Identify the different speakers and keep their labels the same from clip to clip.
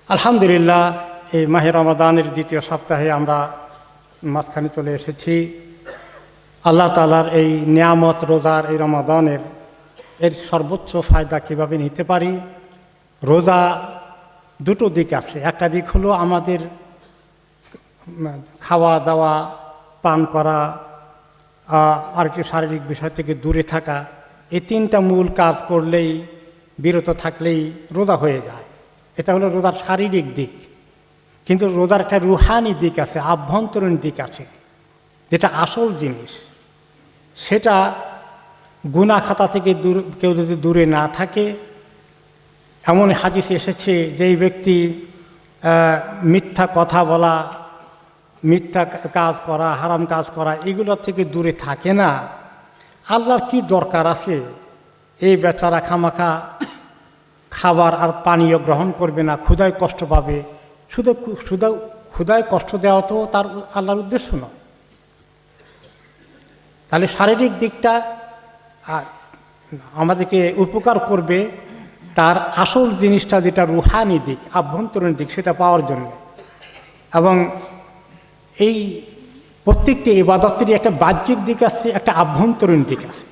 Speaker 1: আলহামদুলিল্লাহ, এই মাহে রমাদানের দ্বিতীয় সপ্তাহে আমরা মাঝখানে চলে এসেছি। আল্লাহ তাআলার এই নিয়ামত রোজার এই রমাদানের এর সর্বোচ্চ ফায়দা কীভাবে নিতে পারি। রোজা দুটো দিক আছে। একটা দিক হলো আমাদের খাওয়া দাওয়া, পান করা, আর একটি শারীরিক বিষয় থেকে দূরে থাকা। এই তিনটা মূল কাজ করলেই, বিরত থাকলেই রোজা হয়ে যায়। এটা হলো রোজার শারীরিক দিক। কিন্তু রোজার একটা রুহানি দিক আছে, আভ্যন্তরীণ দিক আছে, যেটা আসল জিনিস। সেটা গুনাহ খাতা থেকে কেউ যদি দূরে না থাকে, এমন হাদিসে এসেছে যে এই ব্যক্তি মিথ্যা কথা বলা, মিথ্যা কাজ করা, হারাম কাজ করা, এগুলোর থেকে দূরে থাকে না, আল্লাহর কি দরকার আছে এই বেচারা খামাখা খাবার আর পানীয় গ্রহণ করবে না, ক্ষুধায় কষ্ট পাবে। শুধু ক্ষুধায় কষ্ট দেওয়া তো তার আল্লাহর উদ্দেশ্য নয়। তাহলে শারীরিক দিকটা আমাদেরকে উপকার করবে, তার আসল জিনিসটা যেটা রুহানি দিক, আভ্যন্তরীণ দিক, সেটা পাওয়ার জন্য। এবং এই প্রত্যেকটি ইবাদতেরই একটা বাহ্যিক দিক আছে, একটা আভ্যন্তরীণ দিক আছে।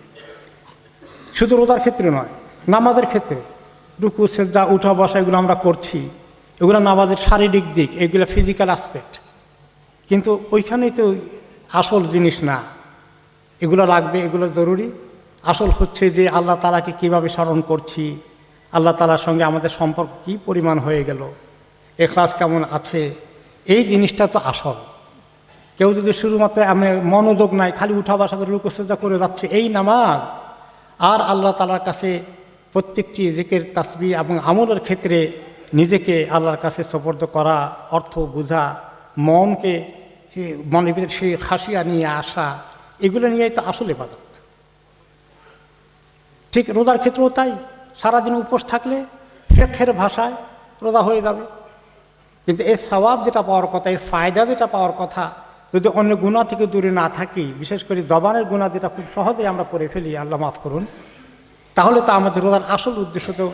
Speaker 1: শুধু রোজার ক্ষেত্রে নয়, নামাজের ক্ষেত্রে রুকু সেজদা উঠা বসা এগুলো আমরা করছি, এগুলো নামাজের শারীরিক দিক, এগুলো ফিজিক্যাল অ্যাসপেক্ট। কিন্তু ওইখানেই তো আসল জিনিস না। এগুলো লাগবে, এগুলো জরুরি। আসল হচ্ছে যে আল্লাহ তাআলাকে কীভাবে স্মরণ করছি, আল্লাহ তাআলার সঙ্গে আমাদের সম্পর্ক কী পরিমাণ হয়ে গেল, ইখলাস কেমন আছে, এই জিনিসটা তো আসল। কেউ যদি শুধুমাত্র আমি মনোযোগ নাই, খালি উঠা বসা করে রুকু সেজদা করে যাচ্ছে, এই নামাজ আর আল্লাহ তাআলার কাছে প্রত্যেকটি জিকির, তাসবিহ এবং আমলের ক্ষেত্রে নিজেকে আল্লাহর কাছে সুপর্দ করা, অর্থ বোঝা, মনকে মনের ভিতরে সেই খাসিয়া নিয়ে আসা, এগুলো নিয়েই তো আসল ইবাদত। ঠিক রোজার ক্ষেত্রেও তাই। সারাদিন উপোস থাকলে ফিকহের ভাষায় রোজা হয়ে যাবে, কিন্তু এর সওয়াব যেটা পাওয়ার কথা, এর ফায়দা যেটা পাওয়ার কথা, যদি অন্য গুনাহ থেকে দূরে না থাকি, বিশেষ করে জবানের গুনাহ যেটা খুব সহজেই আমরা করে ফেলি, আল্লাহ মাফ করুন, তাহলে তো আমাদের রোজার আসল উদ্দেশ্য তো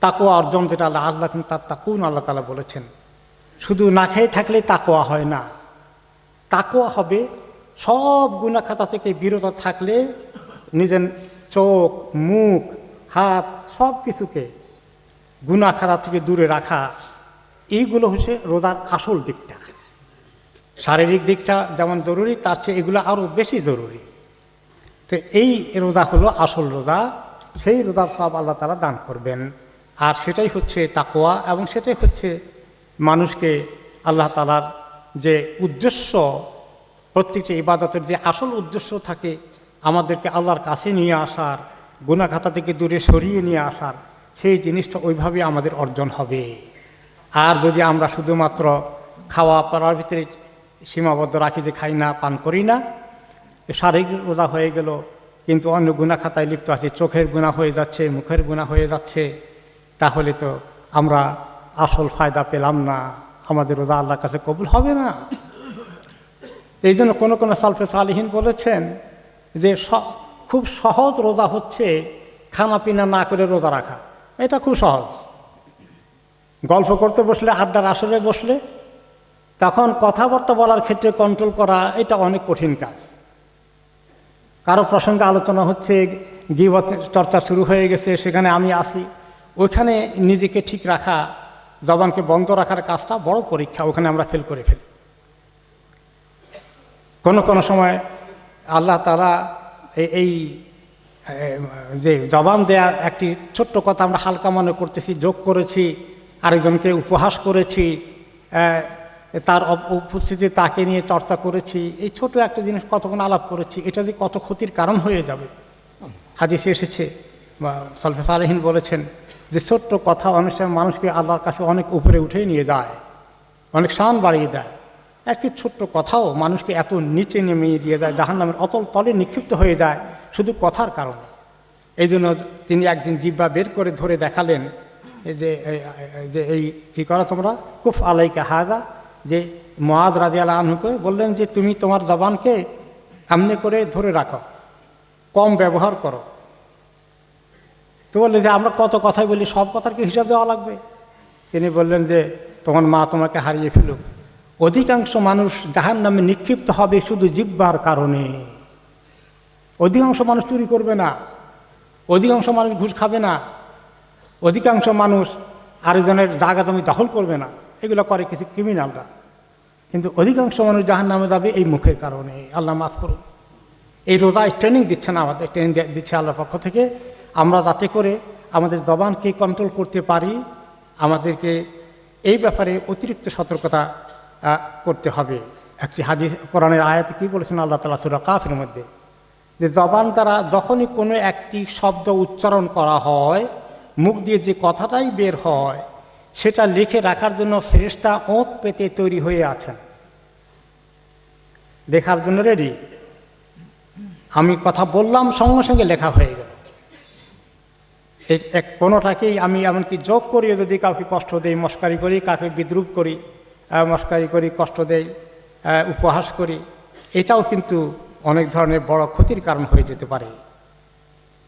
Speaker 1: তাকওয়া অর্জন, যেটা আল্লাহ কিন্তু তাত্তাকুন আল্লাহ তাআলা বলেছেন। শুধু না খেয়ে থাকলেই তাকওয়া হয় না। তাকওয়া হবে সব গুনাহ খাতা থেকে বিরত থাকলে, নিজের চোখ, মুখ, হাত সব কিছুকে গুনাহ খাতা থেকে দূরে রাখা। এইগুলো হচ্ছে রোজার আসল দিকটা। শারীরিক দিকটা যেমন জরুরি, তার চেয়ে এগুলো আরও বেশি জরুরি। তো এই রোজা হলো আসল রোজা। সেই রোজার সব আল্লাহ তাআলা দান করবেন। আর সেটাই হচ্ছে তাকওয়া, এবং সেটাই হচ্ছে মানুষকে আল্লাহ তাআলার যে উদ্দেশ্য, প্রত্যেকটি ইবাদতের যে আসল উদ্দেশ্য থাকে, আমাদেরকে আল্লাহর কাছে নিয়ে আসার, গুনাহ খাতা থেকে দূরে সরিয়ে নিয়ে আসার, সেই জিনিসটা ওইভাবেই আমাদের অর্জন হবে। আর যদি আমরা শুধুমাত্র খাওয়া পড়ার ভিতরে সীমাবদ্ধ রাখি, যে খাই না, পান করি না, শারীরিক রোজা হয়ে গেল, কিন্তু অন্য গুনাহ খাতায় লিপ্ত আছে, চোখের গুনাহ হয়ে যাচ্ছে, মুখের গুনাহ হয়ে যাচ্ছে, তাহলে তো আমরা আসল ফায়দা পেলাম না, আমাদের রোজা আল্লাহর কাছে কবুল হবে না। এই জন্য কোনো কোনো সালফে সালিহিন বলেছেন যে খুব সহজ রোজা হচ্ছে খানা পিনা না করে রোজা রাখা। এটা খুব সহজ। গল্প করতে বসলে, আড্ডার আসরে বসলে, তখন কথাবার্তা বলার ক্ষেত্রে কন্ট্রোল করা এটা অনেক কঠিন কাজ। কারো প্রসঙ্গে আলোচনা হচ্ছে, গীবত চর্চা শুরু হয়ে গেছে, সেখানে আমি আসি, ওইখানে নিজেকে ঠিক রাখা, জবানকে বন্ধ রাখার কাজটা বড় পরীক্ষা, ওখানে আমরা ফেল করে ফেলি। কোনো কোনো সময় আল্লাহ তাআলা এই যে জবান দেয়া একটি ছোট্ট কথা আমরা হালকা মনে করতেছি, যোগ করেছি, আরেকজনকে উপহাস করেছি, তার উপস্থিতি তাকে নিয়ে চর্চা করেছি, এই ছোট একটা জিনিস কতক্ষণ আলাপ করেছি, এটা যে কত ক্ষতির কারণ হয়ে যাবে। হাদিসে এসেছে, সালফে সালেহিন বলেছেন যে ছোট্ট কথা অনেক সময় মানুষকে আল্লাহর কাছে অনেক উপরে উঠেই নিয়ে যায়, অনেক শান বাড়িয়ে দেয়। একটি ছোট্ট কথাও মানুষকে এত নিচে নেমিয়ে দিয়ে যায়, জাহান্নামের অতল তলে নিক্ষিপ্ত হয়ে যায় শুধু কথার কারণে। এই জন্য তিনি একদিন জিহ্বা বের করে ধরে দেখালেন যে এই কী করো তোমরা, কুফ আলাইকা হাজা, যে মুআয রাদিয়াল্লাহু আনহুকে বললেন যে তুমি তোমার জবানকে এমনি করে ধরে রাখো, কম ব্যবহার করো। তো বললে যে আমরা কত কথাই বলি, সব কথার কি হিসাব দেওয়া লাগবে? তিনি বললেন যে তোমার মা তোমাকে হারিয়ে ফেলুক। অধিকাংশ মানুষ জাহান্নামে নিক্ষিপ্ত হবে শুধু জিহ্বার কারণে। অধিকাংশ মানুষ চুরি করবে না, অধিকাংশ মানুষ ঘুষ খাবে না, অধিকাংশ মানুষ আরেকজনের জায়গা জমি দখল করবে না, এগুলো করে কিছু ক্রিমিনালরা। কিন্তু অধিকাংশ মানুষ জাহান্নামে যাবে এই মুখের কারণে। আল্লাহ মাফ করুন। এই রোজায় ট্রেনিং দিচ্ছেন, আমাদের ট্রেনিং দিচ্ছে আল্লাহর পক্ষ থেকে, আমরা যাতে করে আমাদের জবানকে কন্ট্রোল করতে পারি। আমাদেরকে এই ব্যাপারে অতিরিক্ত সতর্কতা করতে হবে। একটি হাদিস কোরআনের আয়াতে কী বলেছেন আল্লাহ তাআলা সূরা কাফের মধ্যে, যে জবান দ্বারা যখনই কোনো একটি শব্দ উচ্চারণ করা হয়, মুখ দিয়ে যে কথাটাই বের হয়, সেটা লিখে রাখার জন্য ফেরেশতা ওঁত পেতে তৈরি হয়ে আছেন, লেখার জন্য রেডি। আমি কথা বললাম, সঙ্গে সঙ্গে লেখা হয়ে গেল। এক কোনোটাকেই আমি এমনকি যোগ করিও যদি কাউকে কষ্ট দেই, মস্কারি করি, কাকে বিদ্রুপ করি, মস্কারি করি, কষ্ট দেই, উপহাস করি, এটাও কিন্তু অনেক ধরনের বড় ক্ষতির কারণ হয়ে যেতে পারে।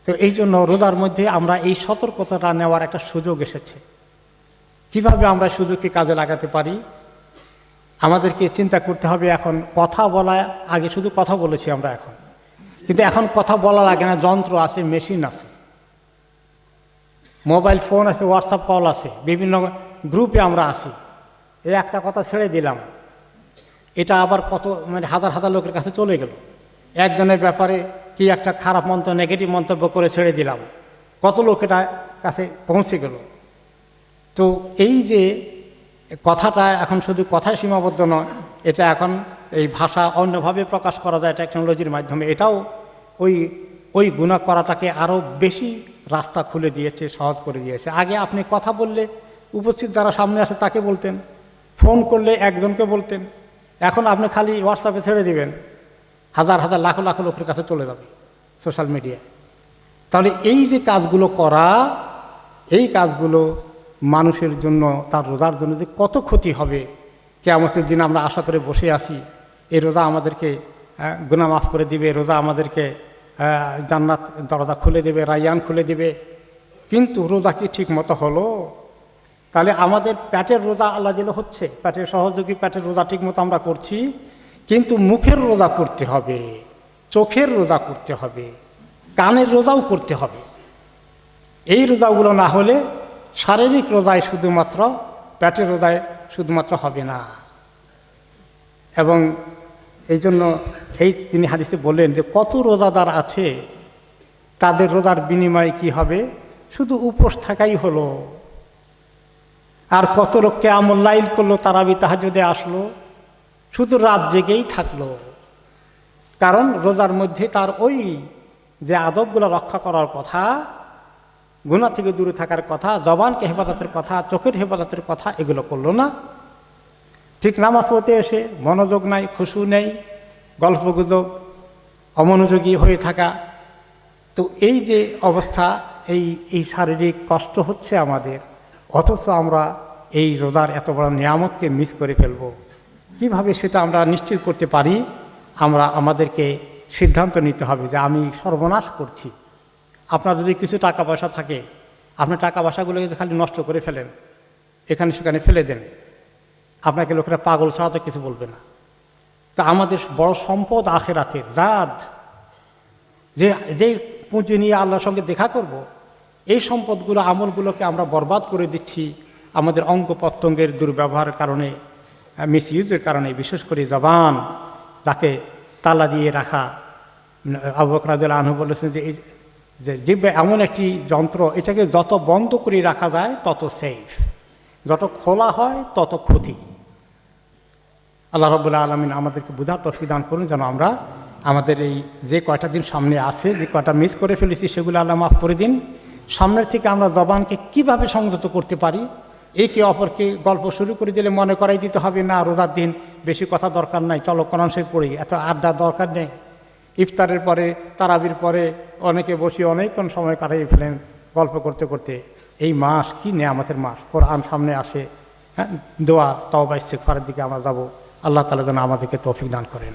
Speaker 1: তো এই জন্য রোজার মধ্যে আমরা এই সতর্কতাটা নেওয়ার একটা সুযোগ এসেছে। কিভাবে আমরা সুযোগকে কাজে লাগাতে পারি, আমাদেরকে চিন্তা করতে হবে। এখন কথা বলা, আগে শুধু কথা বলেছি আমরা, কিন্তু এখন কথা বলা লাগে না, যন্ত্র আছে, মেশিন আছে, মোবাইল ফোন আছে, হোয়াটসঅ্যাপ কল আছে, বিভিন্ন গ্রুপে আমরা আছি। এই একটা কথা ছেড়ে দিলাম, এটা আবার কত হাজার হাজার লোকের কাছে চলে গেল। একজনের ব্যাপারে কি একটা খারাপ মন্তব্য, নেগেটিভ মন্তব্য করে ছেড়ে দিলাম, কত লোক এটা কাছে পৌঁছে গেল। তো এই যে কথাটা এখন শুধু কথায় সীমাবদ্ধ নয়, এটা এখন এই ভাষা অন্যভাবে প্রকাশ করা যায় টেকনোলজির মাধ্যমে। এটাও ওই গুনাহ করাটাকে আরও বেশি রাস্তা খুলে দিয়েছে, সহজ করে দিয়েছে। আগে আপনি কথা বললে উপস্থিত যারা সামনে আসে তাকে বলতেন, ফোন করলে একজনকে বলতেন, এখন আপনি খালি হোয়াটসঅ্যাপে ছেড়ে দিবেন, হাজার হাজার লাখো লাখো লোকের কাছে চলে যাবে সোশ্যাল মিডিয়ায়। তাহলে এই যে কাজগুলো করা, এই কাজগুলো মানুষের জন্য, তার রোজার জন্য যে কত ক্ষতি হবে, কিয়ামতের দিন আমরা আশা করে বসে আছি এই রোজা আমাদেরকে গুনাহ মাফ করে দিবে, রোজা আমাদেরকে জান্নাত দরজা খুলে দেবে, রায়্যান খুলে দেবে। কিন্তু রোজা কি ঠিক মতো হলো? তাহলে আমাদের পেটের রোজা আল্লাহ দিলে হচ্ছে, পেটের সহযোগী পেটের রোজা ঠিক মতো আমরা করছি, কিন্তু মুখের রোজা করতে হবে, চোখের রোজা করতে হবে, কানের রোজাও করতে হবে। এই রোজাগুলো না হলে শারীরিক রোজায় শুধুমাত্র, পেটের রোজায় শুধুমাত্র হবে না। এবং এই জন্য তিনি হাদিসে বললেন যে কত রোজাদার আছে, তাদের রোজার বিনিময়ে কি হবে? শুধু উপোস থাকাই হলো। আর কত লোক কিয়ামুল লাইল করলো, তারাবি তাহাজ্জুদে আসলো, শুধু রাত জেগেই থাকলো। কারণ রোজার মধ্যে তার ওই যে আদবগুলো রক্ষা করার কথা, গুনাহ থেকে দূরে থাকার কথা, জবানকে হেফাজতের কথা, চোখের হেফাজতের কথা, এগুলো করলো না। ঠিক নামাজ পড়তে এসে মনোযোগ নাই, খুশু নেই, গল্পগুজব, অমনোযোগী হয়ে থাকা। তো এই যে অবস্থা, এই শারীরিক কষ্ট হচ্ছে আমাদের, অথচ আমরা এই রোজার এত বড় নিয়ামতকে মিস করে ফেলব। কিভাবে সেটা আমরা নিশ্চিত করতে পারি? আমাদেরকে সিদ্ধান্ত নিতে হবে যে আমি সর্বনাশ করছি। আপনার যদি কিছু টাকা পয়সা থাকে, আপনি টাকা পয়সাগুলো খালি নষ্ট করে ফেলেন, এখানে সেখানে ফেলে দেন, আপনাকে লোকেরা পাগল ছাড়া তো কিছু বলবে না। তা আমাদের বড় সম্পদ আখিরাতের জাদ, যে পুঁজি নিয়ে আল্লাহর সঙ্গে দেখা করব, এই সম্পদগুলো, আমলগুলোকে আমরা বরবাদ করে দিচ্ছি আমাদের অঙ্গ প্রত্যঙ্গের দুর্ব্যবহারের কারণে, মিসইউজের কারণে। বিশেষ করে জবান, তাকে তালা দিয়ে রাখা। আবু বকর রাদিয়াল্লাহু আনহু বলেছেন যে জিহ্বা এমন একটি যন্ত্র, এটাকে যত বন্ধ করে রাখা যায় তত সেফ, যত খোলা হয় তত ক্ষতি। আল্লাহ রাব্বুল আলামিন আমাদেরকে বুঝার তৌফিক দান করুন, যেন আমরা আমাদের এই যে কয়টা দিন সামনে আছে, যে কয়টা মিস করে ফেলেছি, সেগুলো আল্লাহ মাফ করে দিন। সামনের থেকে আমরা জবানকে কিভাবে সংযত করতে পারি, একে অপরকে গল্প শুরু করে দিলে মনে করাই দিতে হবে, না রোজার দিন বেশি কথা দরকার নাই, চলো কোরআন শরীফ পড়ি, এত আড্ডা দরকার নেই। ইফতারের পরে, তারাবির পরে অনেকে বসে অনেকক্ষণ সময় কাটিয়ে ফেলেন গল্প করতে করতে। এই মাস কি নেয়ামতের মাস, কোরআন সামনে আসে, হ্যাঁ, দোয়া তওবা ইস্তিগফারের দিকে আমরা যাব। আল্লাহ তাআলা যেন আমাদেরকে তৌফিক দান করেন।